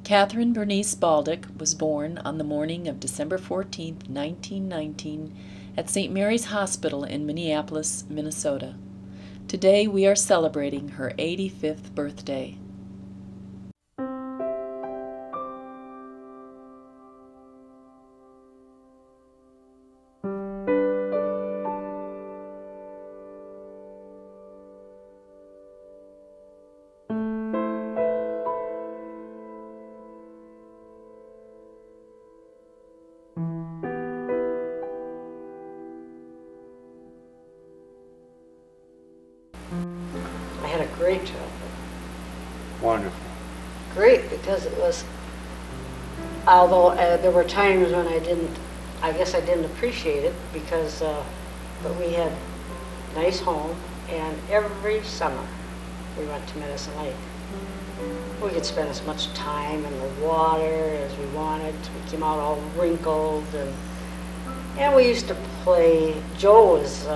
Catherine Bernice Baldock was born on the morning of December 14, 1919, at St. Mary's Hospital in Minneapolis, Minnesota. Today we are celebrating her 85th birthday. I had a great childhood. Wonderful. Great, because it was, although there were times when I guess I didn't appreciate it because, but we had a nice home, and every summer we went to Medicine Lake. We could spend as much time in the water as we wanted. We came out all wrinkled, and we used to play. Joe was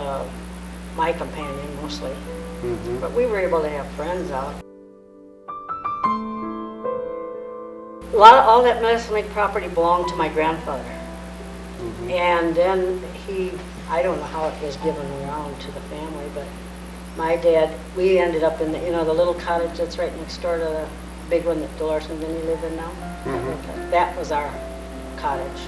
my companion mostly. Mm-hmm. But we were able to have friends out. All that Medicine Lake property belonged to my grandfather. Mm-hmm. And then I don't know how it was given around to the family, but my dad, we ended up in the little cottage that's right next door to the big one that Dolores and Vinny live in now. Mm-hmm. That was our cottage.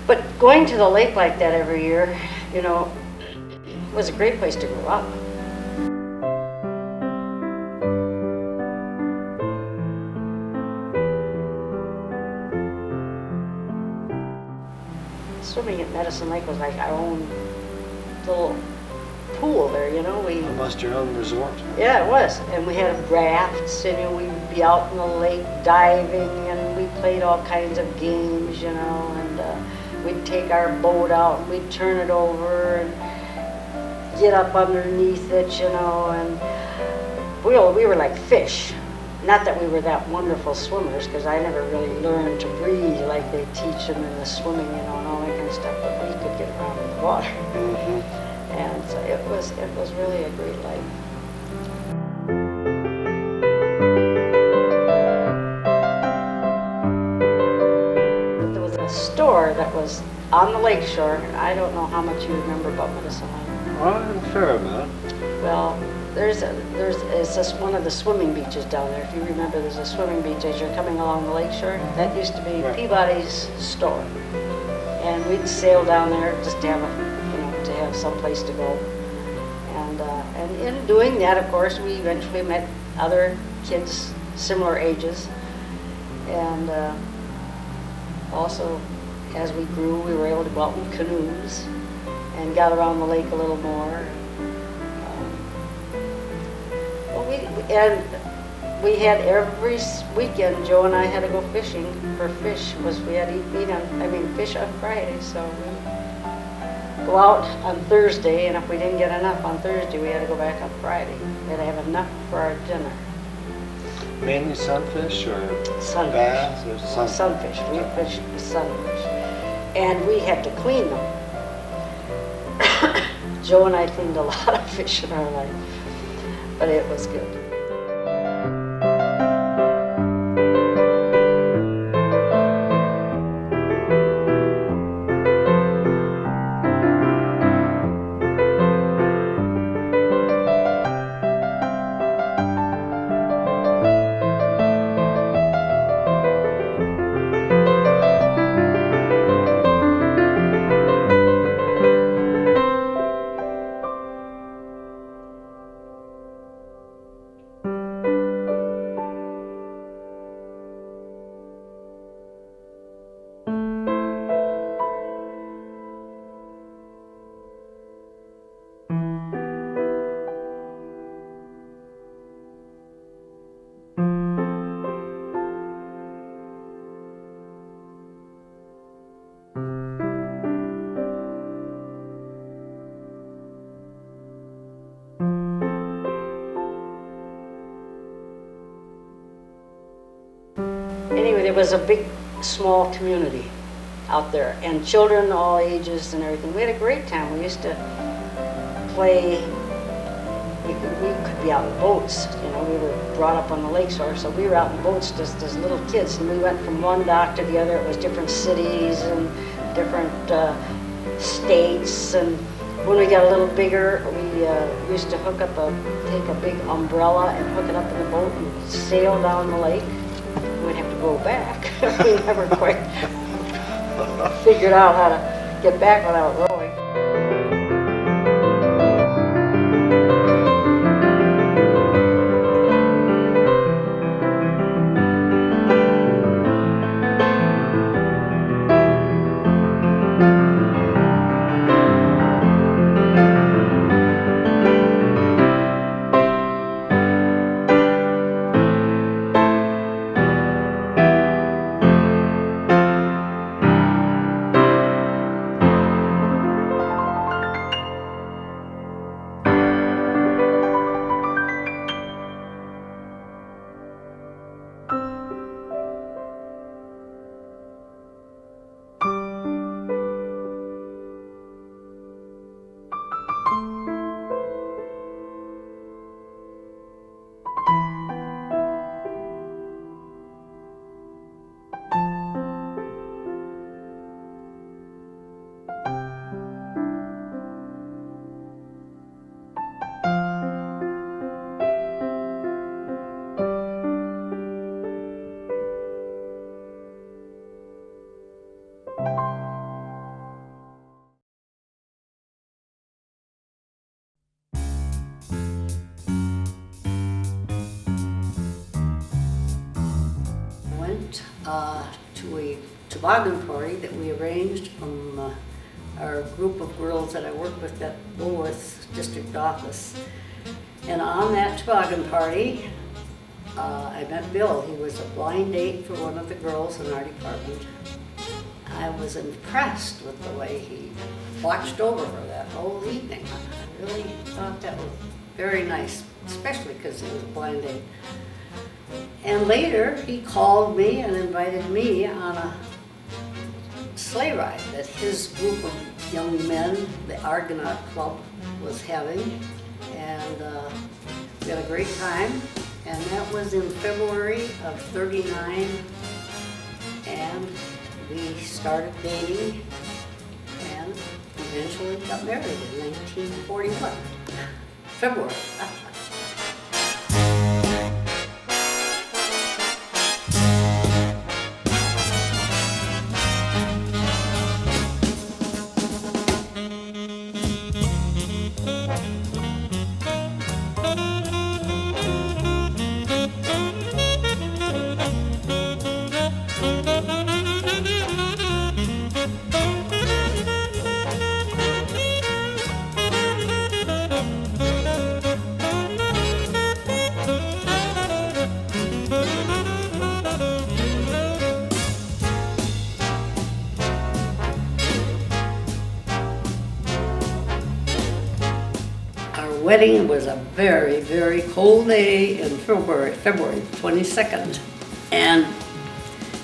But going to the lake like that every year, was a great place to grow up. Swimming at Medicine Lake was like our own little pool there, Almost your own resort. Yeah, it was. And we had rafts, and we'd be out in the lake diving, and we played all kinds of games, and we'd take our boat out and we'd turn it over and get up underneath it, and we were like fish. Not that we were that wonderful swimmers, because I never really learned to breathe like they teach them in the swimming, and all that kind of stuff, but we could get around in the water. Mm-hmm. And so it was really a great life. There was a store that was on the lakeshore. I don't know how much you remember about Medicine Lake. Well, a fair amount. Well, it's just one of the swimming beaches down there. If you remember, there's a swimming beach as you're coming along the lakeshore. That used to be Right. Peabody's store, and we'd sail down there just to have some place to go. And in doing that, of course, we eventually met other kids similar ages, and also as we grew, we were able to go out in canoes and got around the lake a little more. We had every weekend, Joe and I had to go fishing for fish. We had to fish on Friday, so we go out on Thursday, and if we didn't get enough on Thursday, we had to go back on Friday. We had to have enough for our dinner. Mainly sunfish or Sunfish. bass or Sunfish. We fished sunfish. And we had to clean them. Joe and I cleaned a lot of fish in our life, but it was good. Anyway, there was a big, small community. out there, and children all ages and everything. We had a great time. We used to play. We could be out in boats. You know, we were brought up on the lake shore, so we were out in boats just as little kids, and we went from one dock to the other. It was different cities and different states, and when we got a little bigger, we used to take a big umbrella and hook it up in the boat and sail down the lake. We'd have to go back. We never quite figured out how to get back without rowing. To a toboggan party that we arranged from our group of girls that I work with at Woolworth District Office. And on that toboggan party, I met Bill. He was a blind date for one of the girls in our department. I was impressed with the way he watched over her that whole evening. I really thought that was very nice, especially because he was a blind date. And later, he called me and invited me on a sleigh ride that his group of young men, the Argonaut Club, was having. And we had a great time. And that was in February of '39. And we started dating and eventually got married in 1941, February. Wedding was a very, very cold day in February 22nd, and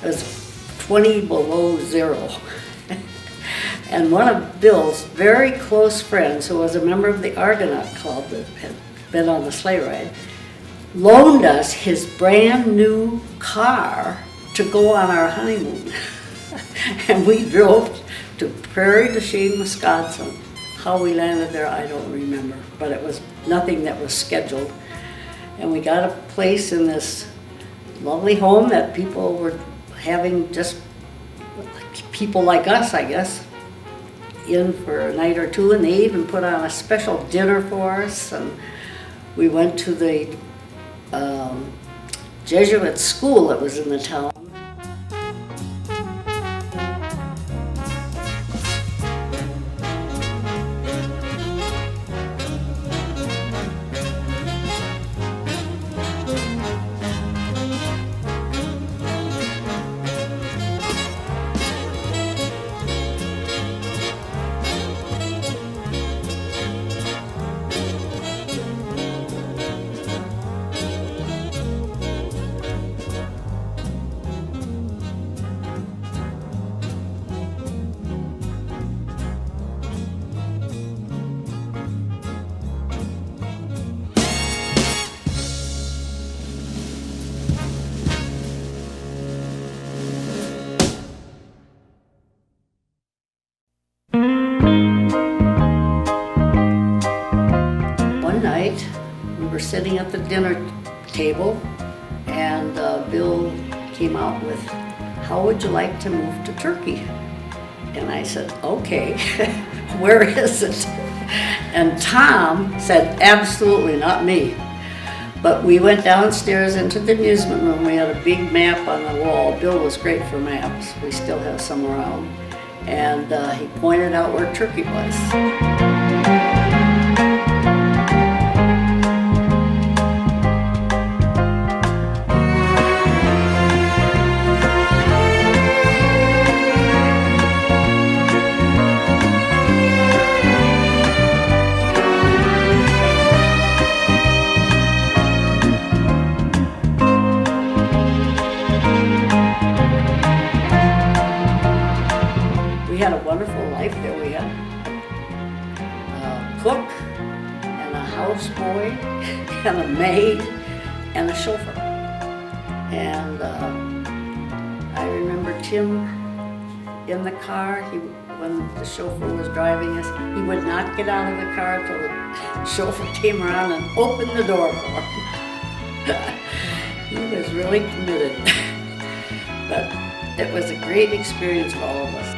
it was 20 below zero. And one of Bill's very close friends, who was a member of the Argonaut Club that had been on the sleigh ride, loaned us his brand new car to go on our honeymoon. And we drove to Prairie du Chien, Wisconsin. How we landed there, I don't remember, but it was nothing that was scheduled. And we got a place in this lovely home that people were having, just people like us, I guess, in for a night or two, and they even put on a special dinner for us. And we went to the Jesuit school that was in the town. sitting at the dinner table, and Bill came out with, "How would you like to move to Turkey?" And I said, "Okay, where is it?" And Tom said, "Absolutely not me." But we went downstairs into the amusement room. We had a big map on the wall. Bill was great for maps. We still have some around. And he pointed out where Turkey was. We had a wonderful life there. We had a cook and a houseboy and a maid and a chauffeur. And I remember Tim in the car. When the chauffeur was driving us, he would not get out of the car until the chauffeur came around and opened the door for him. He was really committed. But it was a great experience for all of us.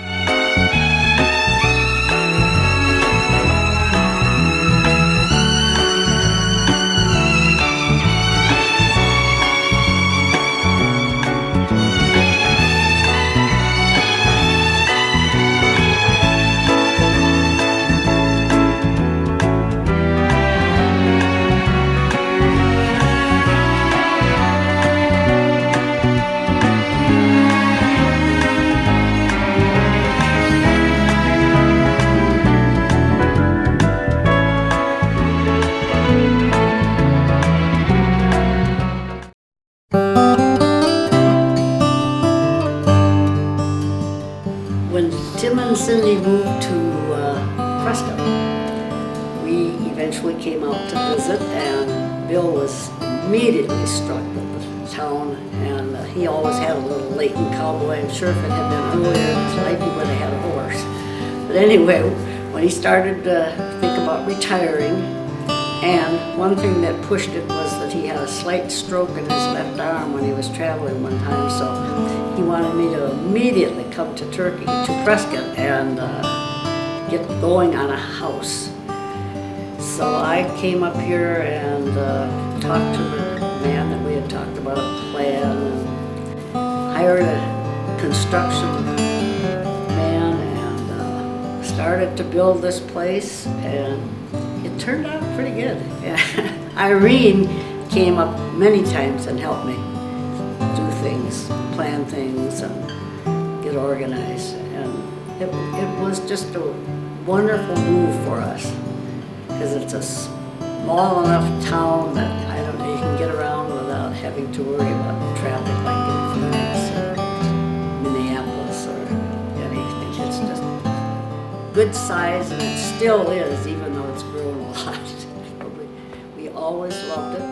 When Tim and Cindy moved to Prescott, we eventually came out to visit, and Bill was immediately struck with the town, and he always had a little latent cowboy. I'm sure if it had been earlier in his life, he would have had a horse. But anyway, when he started to think about retiring, and one thing that pushed it was that he had a slight stroke in his left arm when he was traveling one time, so he wanted me to immediately come to Turkey, to Prescott, and get going on a house. So I came up here and talked to the man that we had talked about a plan, and hired a construction man, and started to build this place, and it turned out pretty good. Irene came up many times and helped me do things, plan things, and get organized. And it was just a wonderful move for us, because it's a small enough town that I don't know, you can get around without having to worry about traffic like in Phoenix or Minneapolis or anything. It's just good size, and it still is, even though it's grown a lot. We always loved it.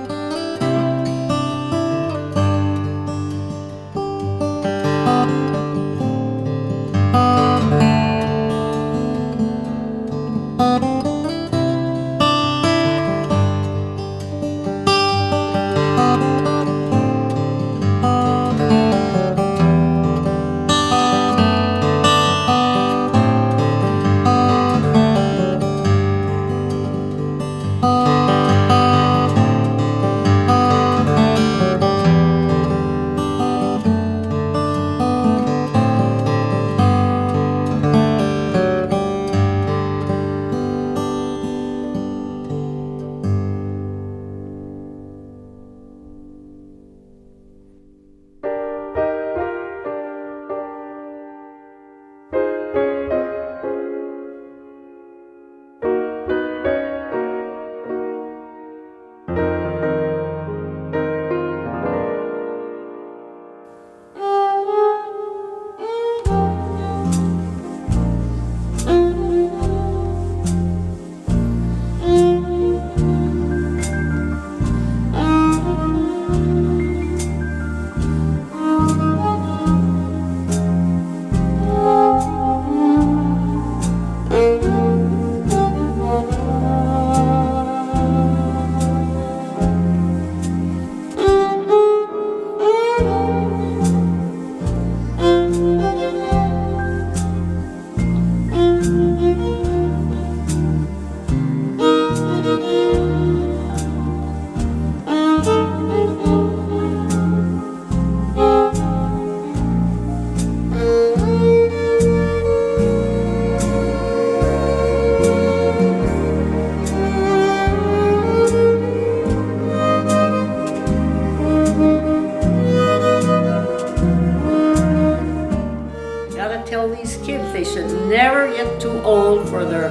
these kids, they should never get too old for their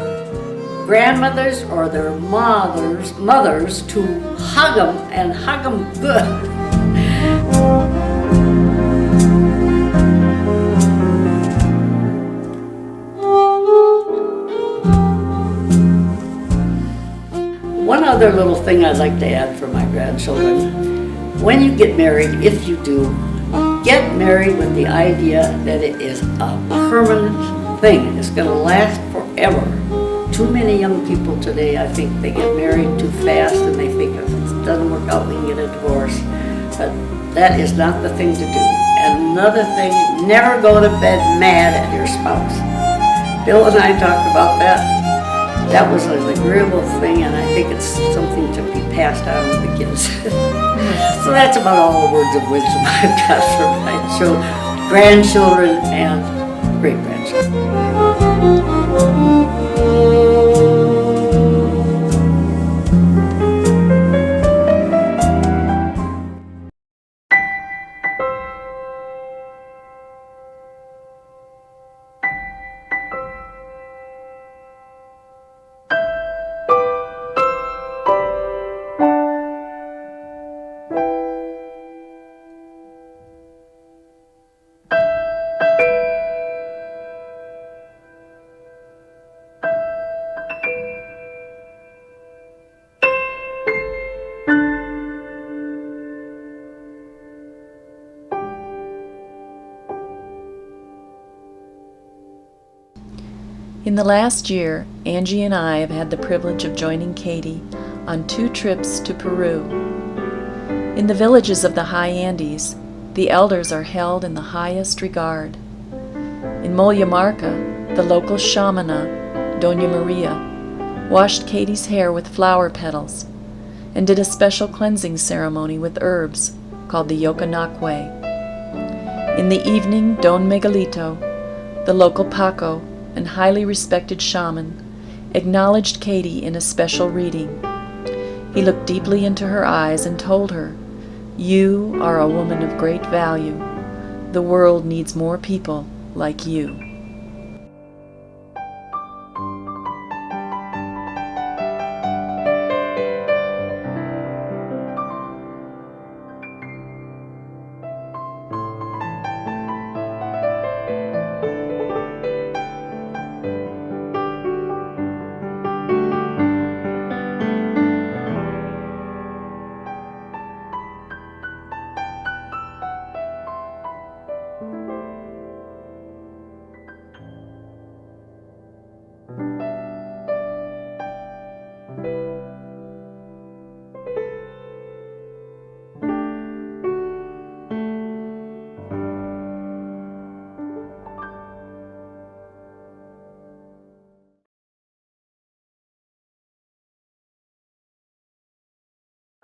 grandmothers or their mothers to hug them and hug them good. One other little thing I'd like to add for my grandchildren. When you get married, if you do, get married with the idea that it is a permanent thing. It's going to last forever. Too many young people today, I think, they get married too fast and they think if it doesn't work out, we can get a divorce. But that is not the thing to do. And another thing, never go to bed mad at your spouse. Bill and I talked about that. That was an agreeable thing, and I think it's something to be passed on to the kids. So that's about all the words of wisdom I've got for my grandchildren and great-grandchildren. In the last year, Angie and I have had the privilege of joining Katie on 2 trips to Peru. In the villages of the high Andes, the elders are held in the highest regard. In Moyamarca, the local shamana, Doña Maria, washed Katie's hair with flower petals and did a special cleansing ceremony with herbs called the Yokanakwe. In the evening, Don Miguelito, the local Paco and highly respected shaman, acknowledged Katie in a special reading. He looked deeply into her eyes and told her, "You are a woman of great value. The world needs more people like you."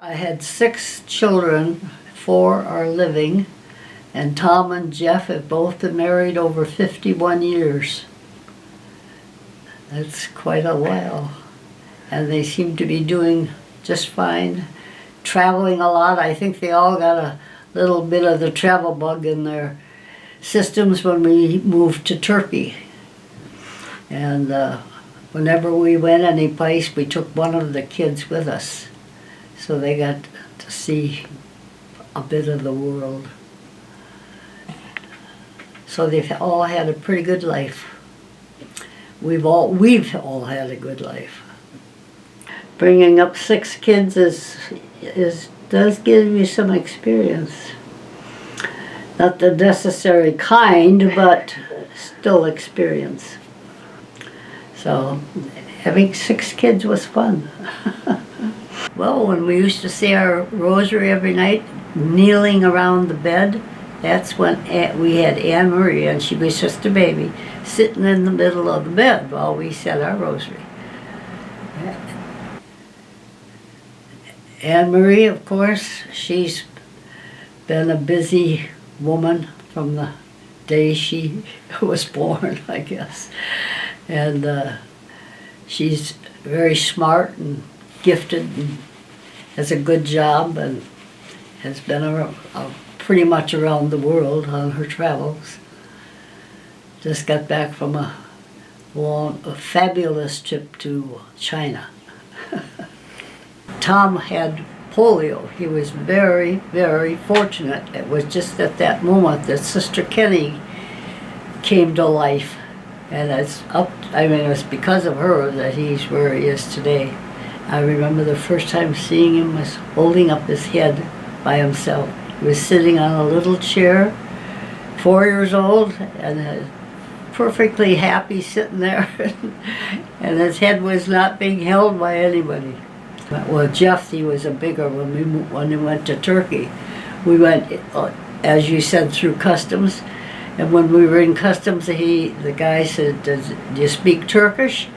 I had 6 children, 4 are living, and Tom and Jeff have both been married over 51 years. That's quite a while. And they seem to be doing just fine, traveling a lot. I think they all got a little bit of the travel bug in their systems when we moved to Turkey. And whenever we went any place, we took one of the kids with us. So they got to see a bit of the world. So they've all had a pretty good life. We've all had a good life. Bringing up 6 kids does give you some experience. Not the necessary kind, but still experience. So having 6 kids was fun. Well, when we used to say our rosary every night, kneeling around the bed, that's when we had Anne Marie, and she was just a baby, sitting in the middle of the bed while we said our rosary. Anne Marie, of course, she's been a busy woman from the day she was born, I guess. And she's very smart and gifted and has a good job and has been pretty much around the world on her travels. Just got back from a fabulous trip to China. Tom had polio. He was very, very fortunate. It was just at that moment that Sister Kenny came to life. And it was because of her that he's where he is today. I remember the first time seeing him was holding up his head by himself. He was sitting on a little chair, 4 years old, and perfectly happy sitting there. And his head was not being held by anybody. Well, Jeff, he was a bigger when we went to Turkey. We went, as you said, through customs. And when we were in customs, the guy said, do you speak Turkish?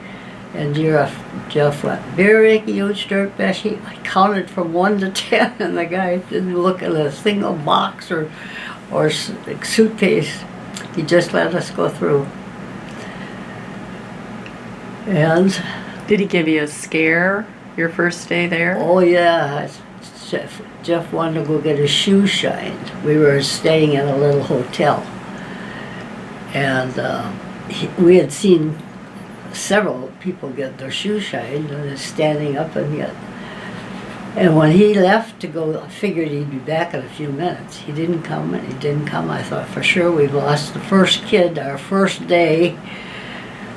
And Jeff went, very huge dirt Beshi. I counted from 1 to 10, and the guy didn't look at a single box or suitcase. He just let us go through. And Did he give you a scare your first day there? oh yeah, Jeff wanted to go get his shoes shined. We were staying in a little hotel, and we had seen several people get their shoes shined and standing up and get. And when he left to go, I figured he'd be back in a few minutes. He didn't come, and he didn't come. I thought, for sure we've lost the first kid, our first day.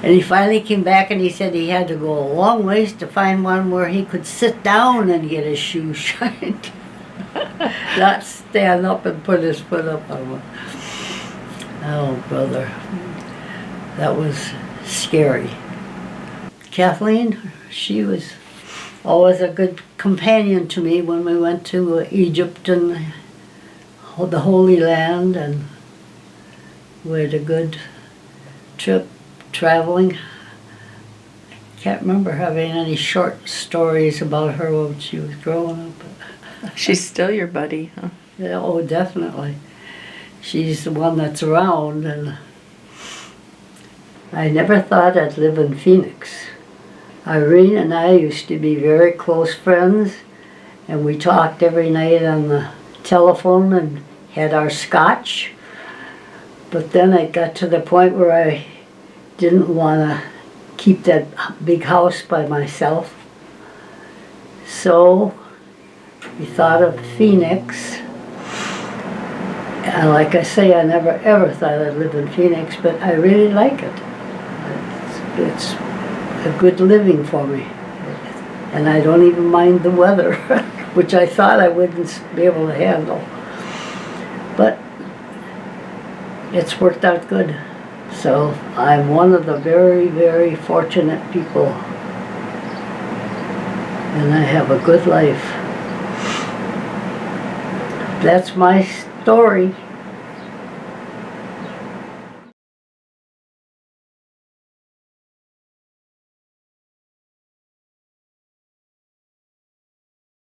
And he finally came back and he said he had to go a long ways to find one where he could sit down and get his shoes shined. Not stand up and put his foot up on one. Oh, brother. That was scary. Kathleen, she was always a good companion to me when we went to Egypt and the Holy Land, and we had a good trip traveling. Can't remember having any short stories about her when she was growing up. She's still your buddy, huh? Yeah, oh, definitely. She's the one that's around, and I never thought I'd live in Phoenix. Irene and I used to be very close friends, and we talked every night on the telephone and had our scotch. But then it got to the point where I didn't want to keep that big house by myself. So we thought of Phoenix. And like I say, I never ever thought I'd live in Phoenix, but I really like it. It's a good living for me. And I don't even mind the weather, which I thought I wouldn't be able to handle. But it's worked out good. So I'm one of the very, very fortunate people. And I have a good life. That's my story.